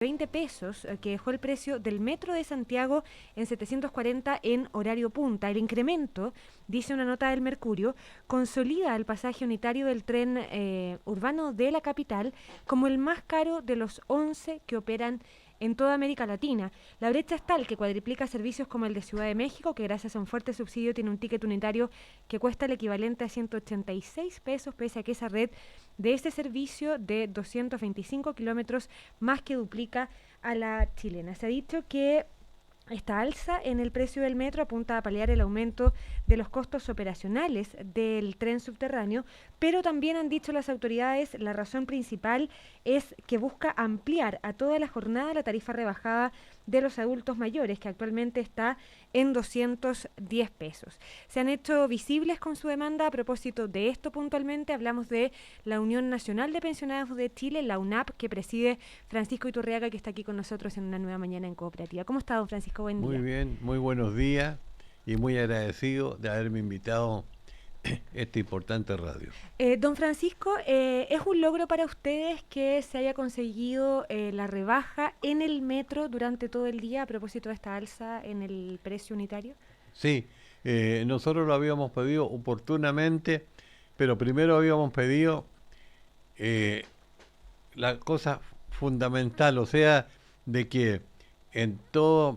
20 pesos, que dejó el precio del metro de Santiago en 740 en horario punta. El incremento, dice una nota del Mercurio, consolida el pasaje unitario del tren urbano de la capital como el más caro de los 11 que operan en toda América Latina. La brecha es tal que cuadriplica servicios como el de Ciudad de México, que gracias a un fuerte subsidio tiene un ticket unitario que cuesta el equivalente a 186 pesos, pese a que esa red de este servicio de 225 kilómetros más que duplica a la chilena. Se ha dicho que esta alza en el precio del metro apunta a paliar el aumento de los costos operacionales del tren subterráneo, pero también han dicho las autoridades, la razón principal es que busca ampliar a toda la jornada la tarifa rebajada de los adultos mayores, que actualmente está en 210 pesos. Se han hecho visibles con su demanda. A propósito de esto puntualmente, hablamos de la Unión Nacional de Pensionados de Chile, la UNAP, que preside Francisco Iturriaga, que está aquí con nosotros en una nueva mañana en Cooperativa. ¿Cómo está, don Francisco? Buen Muy día. bien, muy buenos días y muy agradecido de haberme invitado a esta importante radio. Don Francisco, ¿es un logro para ustedes que se haya conseguido la rebaja en el metro durante todo el día a propósito de esta alza en el precio unitario? Sí, nosotros lo habíamos pedido oportunamente, pero primero habíamos pedido eh, la cosa fundamental, o sea, de que en toda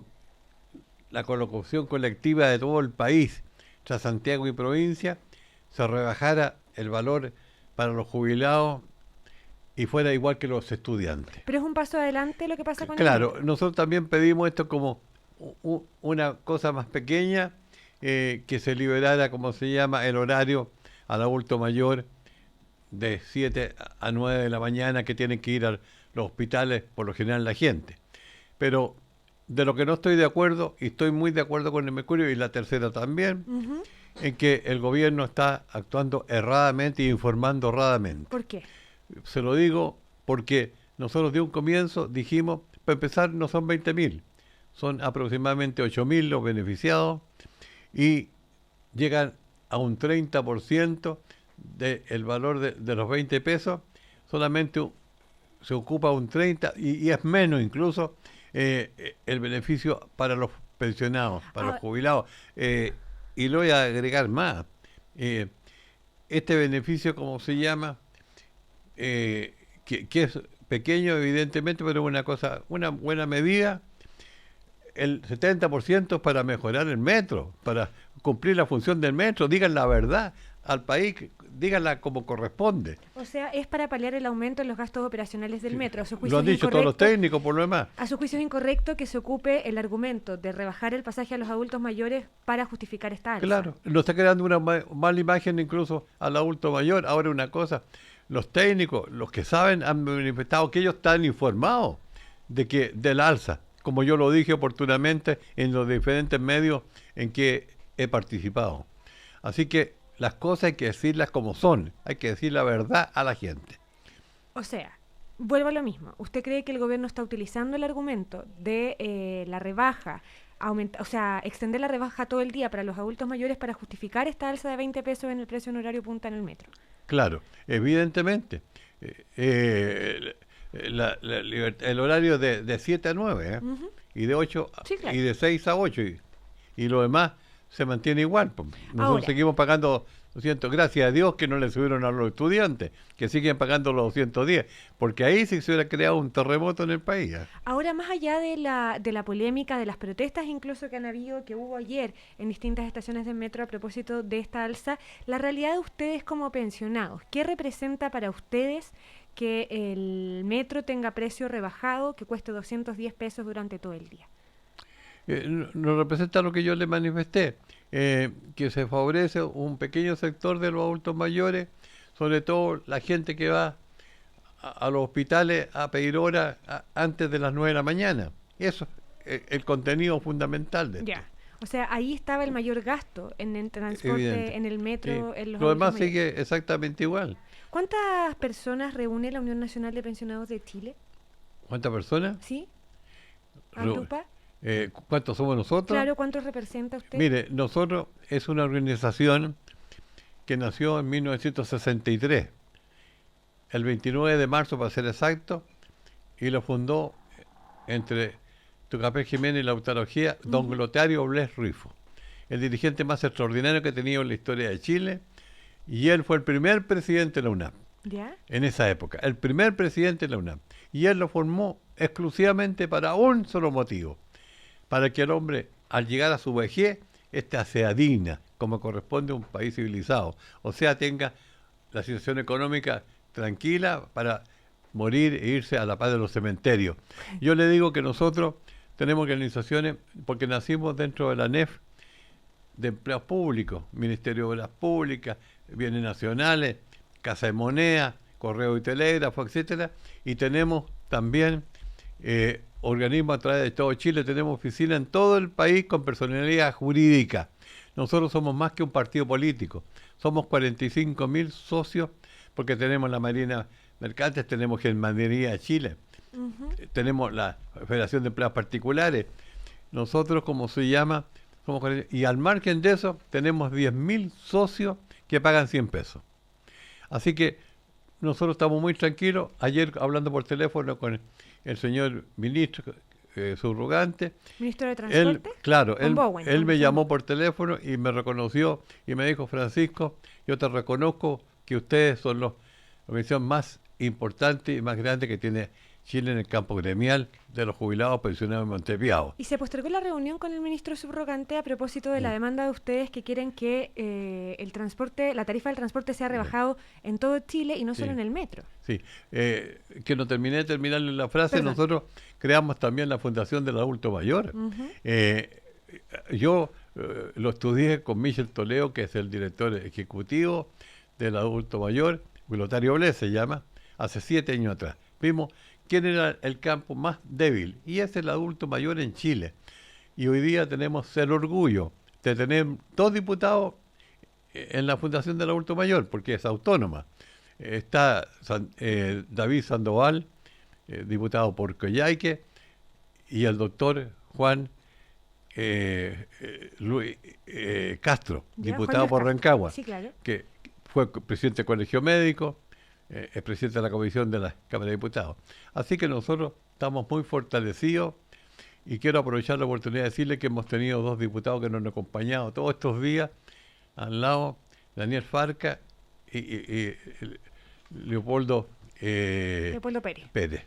la colocación colectiva de todo el país, tras Santiago y provincia, se rebajara el valor para los jubilados y fuera igual que los estudiantes. Pero es un paso adelante lo que pasa con el Claro, metro. nosotros también pedimos esto como una cosa más pequeña, que se liberara, como se llama, el horario al adulto mayor de 7 a 9 de la mañana, que tienen que ir a los hospitales, por lo general la gente. Pero de lo que no estoy de acuerdo, y estoy muy de acuerdo con el Mercurio y la Tercera también, Ujú. en que el gobierno está actuando erradamente y informando erradamente. ¿Por qué? Se lo digo porque nosotros de un comienzo dijimos, para empezar, no son 20.000, son aproximadamente 8.000 los beneficiados y llegan a un 30% del valor de los 20 pesos, solamente se ocupa un 30% y es menos incluso el beneficio para los pensionados, para los Ah, jubilados. Y lo voy a agregar más. Eh, este beneficio, ¿cómo se llama? Que es pequeño evidentemente, pero es una cosa, una buena medida. El 70% es para mejorar el metro, para cumplir la función del metro. Digan la verdad al país, díganla como corresponde. o sea, es para paliar el aumento en los gastos operacionales del metro. A su Lo juicio han es dicho todos los incorrecto. técnicos por lo demás. A su juicio es incorrecto que se ocupe el argumento de rebajar el pasaje a los adultos mayores para justificar esta alza. Claro, nos está creando una mala imagen incluso al adulto mayor. Ahora una cosa, los técnicos, los que saben, han manifestado que ellos están informados del alza, como yo lo dije oportunamente en los diferentes medios en que he participado. Así que las cosas hay que decirlas como son, hay que decir la verdad a la gente. O sea, vuelvo a lo mismo. ¿Usted cree que el gobierno está utilizando el argumento de la rebaja, o sea, extender la rebaja todo el día para los adultos mayores para justificar esta alza de 20 pesos en el precio en horario punta en el metro? Claro, evidentemente. El horario de 7 a 9, Ujú. y de 8 Sí, y claro. de 6 a 8 y lo demás se mantiene igual. Pues. Nosotros Ahora, seguimos pagando 200, gracias a Dios que no le subieron a los estudiantes, que siguen pagando los 210, porque ahí sí se hubiera creado un terremoto en el país. ahora más allá de la polémica, de las protestas incluso que han habido, que hubo ayer en distintas estaciones del metro a propósito de esta alza, la realidad de ustedes como pensionados, ¿qué representa para ustedes que el metro tenga precio rebajado, que cueste 210 pesos durante todo el día? Nos representa lo que yo le manifesté, que se favorece un pequeño sector de los adultos mayores, sobre todo la gente que va a los hospitales a pedir hora antes de las 9 de la mañana. Eso es el contenido fundamental de esto. Ya. O sea, ahí estaba el mayor gasto en el transporte, Evidente. en el Sí. metro, en los Lo adultos demás mayores. sigue exactamente igual. ¿Cuántas personas reúne la Unión Nacional de Pensionados de Chile? ¿Cuántas personas? ¿Sí? Ru- ¿Agrupa? ¿Cuántos somos nosotros? Claro, ¿cuántos representa usted? Mire, nosotros es una organización que nació en 1963, el 29 de marzo para ser exacto, y lo fundó entre Tucapel Jiménez y la autarquía, don Glotario Bles Rifo, el dirigente más extraordinario que ha tenido en la historia de Chile, y él fue el primer presidente de la UNAM, ¿Ya? en esa época, el primer presidente de la UNAM, y él lo formó exclusivamente para un solo motivo, para que el hombre, al llegar a su vejez, sea digna, como corresponde a un país civilizado, o sea, tenga la situación económica tranquila para morir e irse a la paz de los cementerios. Yo le digo que nosotros tenemos organizaciones, porque nacimos dentro de la NEF, de empleados públicos, Ministerio de Obras Públicas, Bienes Nacionales, Casa de Moneda, Correo y Telégrafo, etcétera, y tenemos también organismos a través de todo Chile, tenemos oficinas en todo el país con personalidad jurídica. Nosotros somos más que un partido político, somos 45.000 socios, porque tenemos la Marina Mercantes, tenemos Gendarmería de Chile, tenemos la Federación de Empleados Particulares, nosotros, como se llama, somos 40, y al margen de eso tenemos 10.000 socios que pagan 100 pesos. Así que nosotros estamos muy tranquilos. Ayer, hablando por teléfono con el señor ministro subrogante, ¿Ministro de Transporte? Claro, Con Bowen, él me llamó por teléfono y me reconoció y me dijo: Francisco, yo te reconozco que ustedes son la organización más importante y más grande que tiene Chile en el campo gremial de los jubilados pensionados en Montevideo. Y se postergó la reunión con el ministro subrogante a propósito de la demanda de ustedes que quieren que el transporte, la tarifa del transporte sea rebajado en todo Chile y no solo en el metro. Sí, que no terminé de terminarle la frase. Perdón. Nosotros creamos también la Fundación del Adulto Mayor. Yo lo estudié con Michel Toledo, que es el director ejecutivo del Adulto Mayor, Glotario Bles se llama, hace 7 años atrás. Vimos quién era el campo más débil, y es el adulto mayor en Chile. Y hoy día tenemos el orgullo de tener 2 diputados en la Fundación del Adulto Mayor, porque es autónoma. Está David Sandoval, diputado por Coyhaique, y el doctor Juan Luis Castro, diputado por Rancagua, sí, claro, que fue presidente del Colegio Médico, es presidente de la Comisión de la Cámara de Diputados. Así que nosotros estamos muy fortalecidos, y quiero aprovechar la oportunidad de decirle que hemos tenido 2 diputados que nos han acompañado todos estos días, al lado Daniel Farca y Leopoldo Pérez.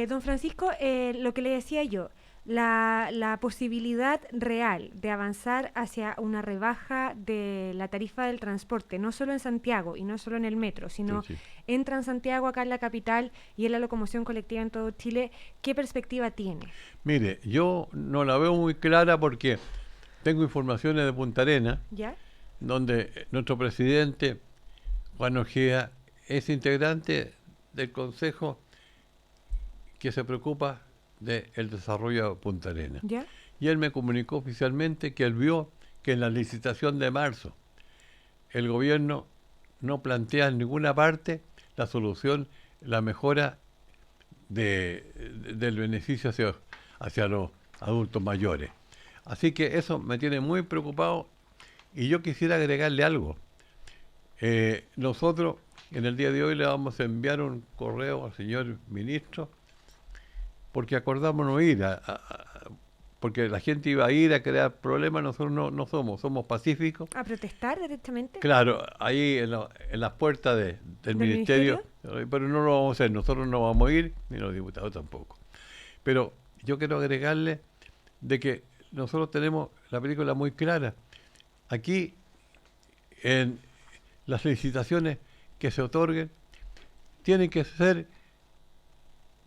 Don Francisco, lo que le decía yo, la posibilidad real de avanzar hacia una rebaja de la tarifa del transporte, no solo en Santiago y no solo en el metro, sino en Transantiago, acá en la capital, y en la locomoción colectiva en todo Chile, ¿qué perspectiva tiene? Mire, yo no la veo muy clara, porque tengo informaciones de Punta Arenas, ¿ya?, donde nuestro presidente, Juan Ojea, es integrante del consejo que se preocupa del desarrollo de Punta Arenas. ¿Ya? Y él me comunicó oficialmente que él vio que en la licitación de marzo el gobierno no plantea en ninguna parte la solución, la mejora del beneficio hacia los adultos mayores. Así que eso me tiene muy preocupado, y yo quisiera agregarle algo. Nosotros en el día de hoy le vamos a enviar un correo al señor ministro, porque acordamos no ir, porque la gente iba a ir a crear problemas. Nosotros no somos pacíficos. ¿A protestar directamente? Claro, ahí en las puertas del ministerio, pero no lo vamos a hacer. Nosotros no vamos a ir, ni los diputados tampoco. Pero yo quiero agregarle de que nosotros tenemos la película muy clara. Aquí, en las licitaciones que se otorguen, tienen que ser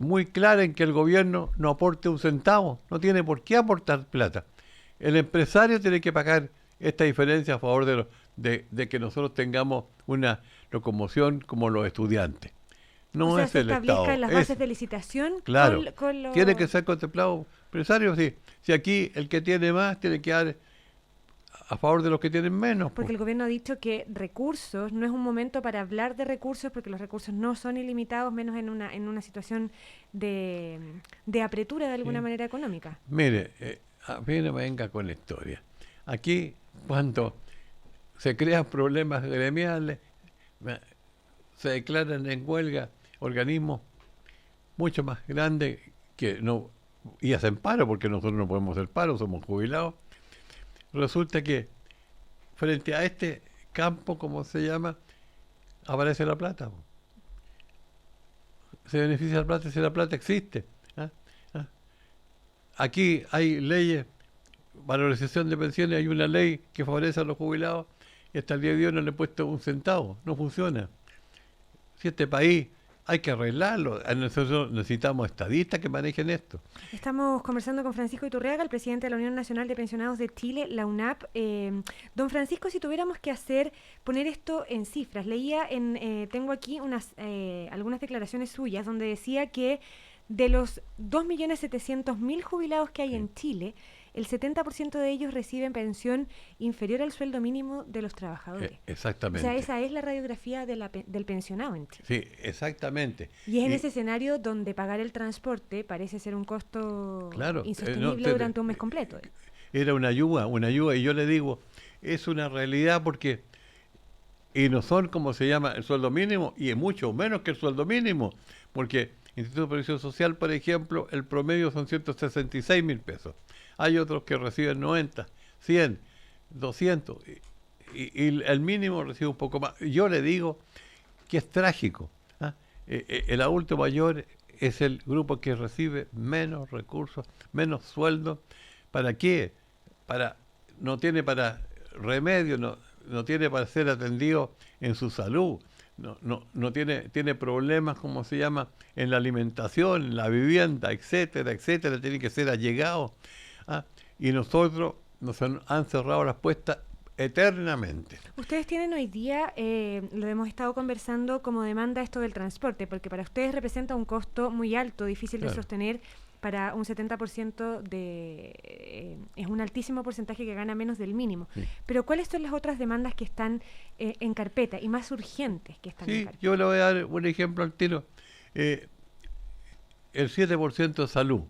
muy clara en que el gobierno no aporte un centavo, no tiene por qué aportar plata. El empresario tiene que pagar esta diferencia a favor de que nosotros tengamos una locomoción como los estudiantes. No, o sea, es el Estado. ¿Se establezcan las bases de licitación? Claro, tiene que ser contemplado empresarios, sí. Si aquí el que tiene más tiene que dar a favor de los que tienen menos. Porque el gobierno ha dicho que recursos, no es un momento para hablar de recursos, porque los recursos no son ilimitados, menos en una situación de apretura de alguna manera económica. Mire, a mí no me venga con la historia. Aquí, cuando se crean problemas gremiales, se declaran en huelga organismos mucho más grandes que no y hacen paro, porque nosotros no podemos hacer paro, somos jubilados. Resulta que frente a este campo, como se llama, aparece la plata. Se beneficia la plata si la plata existe. ¿Ah? ¿Ah? Aquí hay leyes, valorización de pensiones, hay una ley que favorece a los jubilados y hasta el día de hoy no le he puesto un centavo, no funciona. Si este país hay que arreglarlo, nosotros necesitamos estadistas que manejen esto. Estamos conversando con Francisco Iturriaga, el presidente de la Unión Nacional de Pensionados de Chile, la UNAP. Don Francisco, si tuviéramos que poner esto en cifras, tengo aquí algunas declaraciones suyas donde decía que de los 2.700.000 jubilados que hay en Chile, el 70% de ellos reciben pensión inferior al sueldo mínimo de los trabajadores. Exactamente. O sea, esa es la radiografía del pensionado en Chile. Sí, exactamente. Y es en ese escenario donde pagar el transporte parece ser un costo insostenible durante un mes completo. Era una ayuda, y yo le digo, es una realidad porque, y no son como se llama el sueldo mínimo, y es mucho menos que el sueldo mínimo, porque Instituto de Previsión Social, por ejemplo, el promedio son 166.000 pesos. Hay otros que reciben 90, 100, 200, y el mínimo recibe un poco más. Yo le digo que es trágico. El adulto mayor es el grupo que recibe menos recursos, menos sueldo. ¿Para qué? No tiene para remedio, no tiene para ser atendido en su salud, no tiene problemas, como se llama, en la alimentación, en la vivienda, etcétera, etcétera, tiene que ser allegado. Y nosotros nos han cerrado las puertas eternamente. Ustedes tienen hoy día, lo hemos estado conversando, como demanda esto del transporte, porque para ustedes representa un costo muy alto, difícil de sostener. Para un 70% es un altísimo porcentaje que gana menos del mínimo. Sí. Pero ¿cuáles son las otras demandas que están en carpeta y más urgentes que están en carpeta? Yo le voy a dar un ejemplo al tiro. El 7% de salud,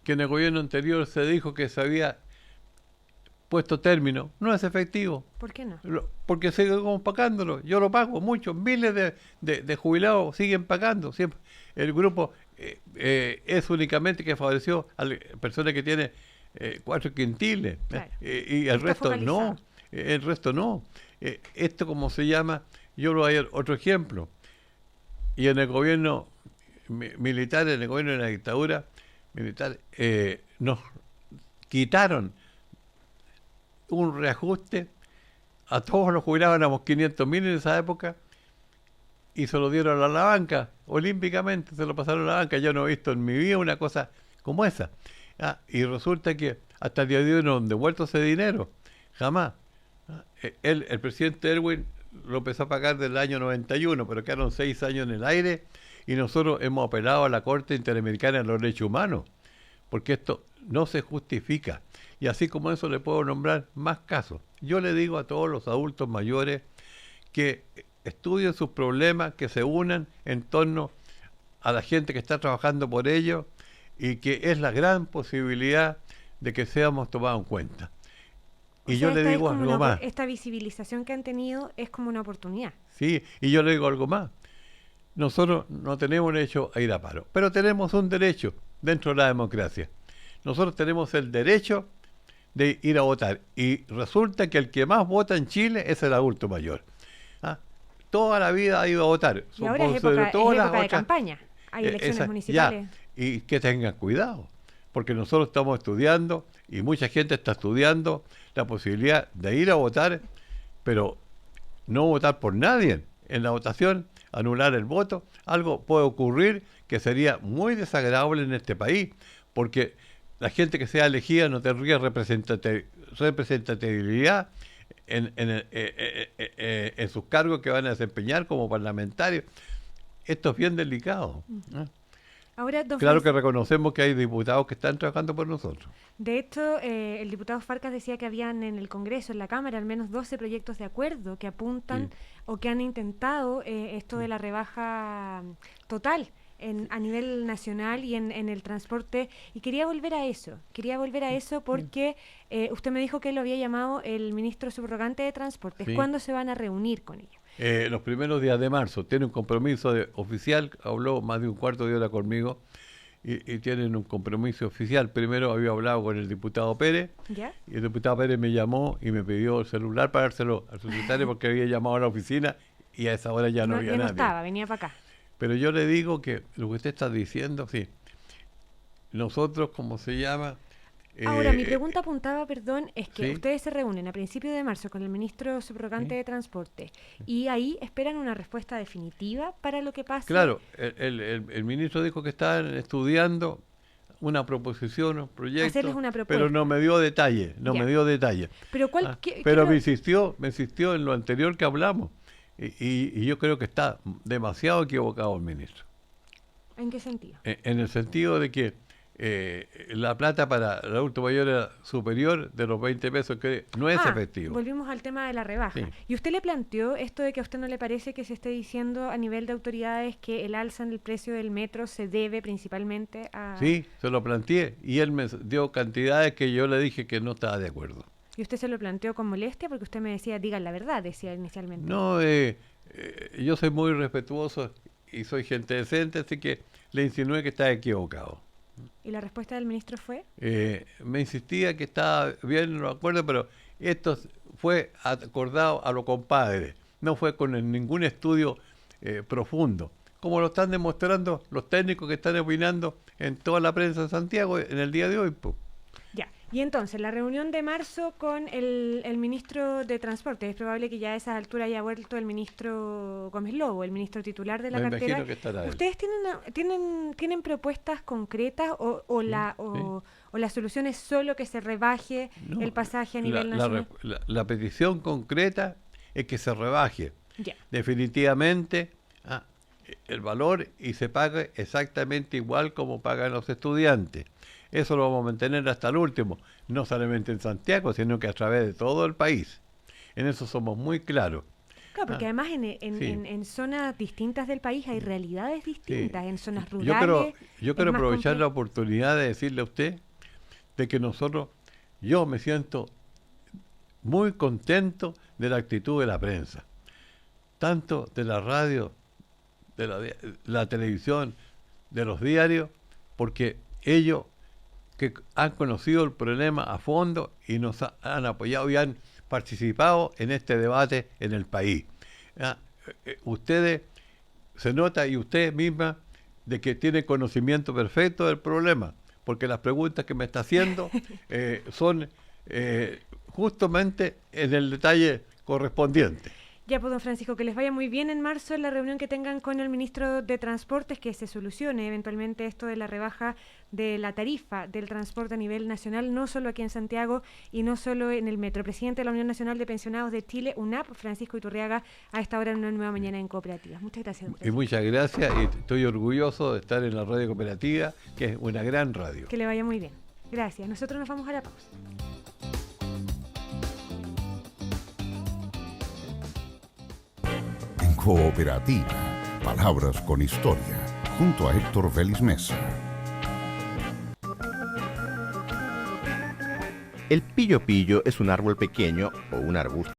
que en el gobierno anterior se dijo que se había puesto término, no es efectivo. ¿Por qué no? Porque seguimos pagándolo. Yo lo pago, muchos, miles de jubilados siguen pagando. Siempre. El grupo es únicamente que favoreció a personas que tienen 4 quintiles, claro. Y el resto no. El resto no. Esto, como se llama, yo lo voy a dar otro ejemplo. Y en el gobierno militar, en el gobierno de la dictadura militar, nos quitaron un reajuste a todos los jubilados, éramos 500.000 en esa época, y se lo dieron a la banca, olímpicamente se lo pasaron a la banca. Yo no he visto en mi vida una cosa como esa. Y resulta que hasta el día de hoy no han devuelto ese dinero, jamás. El presidente Erwin lo empezó a pagar del año 91, pero quedaron 6 años en el aire, y nosotros hemos apelado a la Corte Interamericana de los Derechos Humanos, porque esto no se justifica. Y así como eso le puedo nombrar más casos. Yo le digo a todos los adultos mayores que estudien sus problemas, que se unan en torno a la gente que está trabajando por ellos, y que es la gran posibilidad de que seamos tomados en cuenta. Y yo le digo algo más. Esta visibilización que han tenido es como una oportunidad. Sí, y yo le digo algo más. Nosotros no tenemos derecho a ir a paro, pero tenemos un derecho dentro de la democracia. Nosotros tenemos el derecho de ir a votar, y resulta que el que más vota en Chile es el adulto mayor. Toda la vida ha ido a votar. Y ahora es época de campaña, hay elecciones municipales. Y que tengan cuidado, porque nosotros estamos estudiando, y mucha gente está estudiando la posibilidad de ir a votar, pero no votar por nadie. En la votación, anular el voto, algo puede ocurrir que sería muy desagradable en este país, porque la gente que sea elegida no tendría representatividad en sus cargos que van a desempeñar como parlamentarios. Esto es bien delicado. Ahora, claro que reconocemos que hay diputados que están trabajando por nosotros. De hecho, el diputado Farcas decía que habían en el Congreso, en la Cámara, al menos 12 proyectos de acuerdo que apuntan o que han intentado esto de la rebaja total a nivel nacional y en el transporte. Y quería volver a eso porque usted me dijo que lo había llamado el ministro subrogante de Transportes. Sí. ¿Cuándo se van a reunir con ellos? Los primeros días de marzo. Tiene un compromiso oficial, habló más de un cuarto de hora conmigo, y tienen un compromiso oficial. Primero había hablado con el diputado Pérez, ¿Ya? y el diputado Pérez me llamó y me pidió el celular para dárselo al secretario porque había llamado a la oficina y a esa hora ya no había ya no nadie. estaba, venía para acá. Pero yo le digo que lo que usted está diciendo, sí, nosotros, ¿cómo se llama? Ahora, mi pregunta apuntaba, perdón, es que ¿sí? ustedes se reúnen a principios de marzo con el ministro subrogante ¿Sí? de Transporte y ahí esperan una respuesta definitiva para lo que pase. Claro, el ministro dijo que estaban estudiando una proposición, un proyecto, Hacerles una propuesta. pero no me dio detalle, Ya. me dio detalle. Pero Pero me insistió en lo anterior que hablamos y yo creo que está demasiado equivocado el ministro. ¿En qué sentido? En el sentido de que la plata para el adulto mayor era superior de los 20 pesos, que no es efectivo. Volvimos al tema de la rebaja. Sí. ¿Y usted le planteó esto de que a usted no le parece que se esté diciendo a nivel de autoridades que el alza en el precio del metro se debe principalmente a... Sí, se lo planteé y él me dio cantidades que yo le dije que no estaba de acuerdo. ¿Y usted se lo planteó con molestia? Porque usted me decía, digan la verdad, decía inicialmente. No, yo soy muy respetuoso y soy gente decente, así que le insinué que estaba equivocado. ¿Y la respuesta del ministro fue? Me insistía que estaba bien, no me acuerdo, pero esto fue acordado a lo compadre, no fue con ningún estudio profundo, como lo están demostrando los técnicos que están opinando en toda la prensa de Santiago en el día de hoy. Pues. Ya, y entonces, la reunión de marzo con el ministro de Transporte, es probable que ya a esa altura haya vuelto el ministro Gómez Lobo, el ministro titular de la Me cartera. imagino que estará él. ¿Ustedes tienen propuestas concretas o la solución es solo que se rebaje No, el pasaje a nivel nacional? La petición concreta es que se rebaje Ya. definitivamente el valor y se pague exactamente igual como pagan los estudiantes. Eso lo vamos a mantener hasta el último, no solamente en Santiago, sino que a través de todo el país. En eso somos muy claros. Claro, porque además sí. en zonas distintas del país hay realidades distintas, Sí. en zonas rurales. Yo quiero es más aprovechar la complejo. oportunidad de decirle a usted de que yo me siento muy contento de la actitud de la prensa, tanto de la radio, de la televisión, de los diarios, porque ellos que han conocido el problema a fondo y nos han apoyado y han participado en este debate en el país. Ustedes, se nota y usted misma, de que tiene conocimiento perfecto del problema, porque las preguntas que me está haciendo son justamente en el detalle correspondiente. Ya, pues, don Francisco, que les vaya muy bien en marzo en la reunión que tengan con el ministro de Transportes, que se solucione eventualmente esto de la rebaja de la tarifa del transporte a nivel nacional, no solo aquí en Santiago y no solo en el metro. El presidente de la Unión Nacional de Pensionados de Chile, UNAP, Francisco Iturriaga, a esta hora en Una Nueva Mañana en Cooperativas. Muchas gracias, don Y Francisco. muchas gracias, y estoy orgulloso de estar en la radio cooperativa, que es una gran radio. Que le vaya muy bien. Gracias. Nosotros nos vamos a la pausa. Cooperativa. Palabras con historia. Junto a Héctor Félix Mesa. El pillo pillo es un árbol pequeño o un arbusto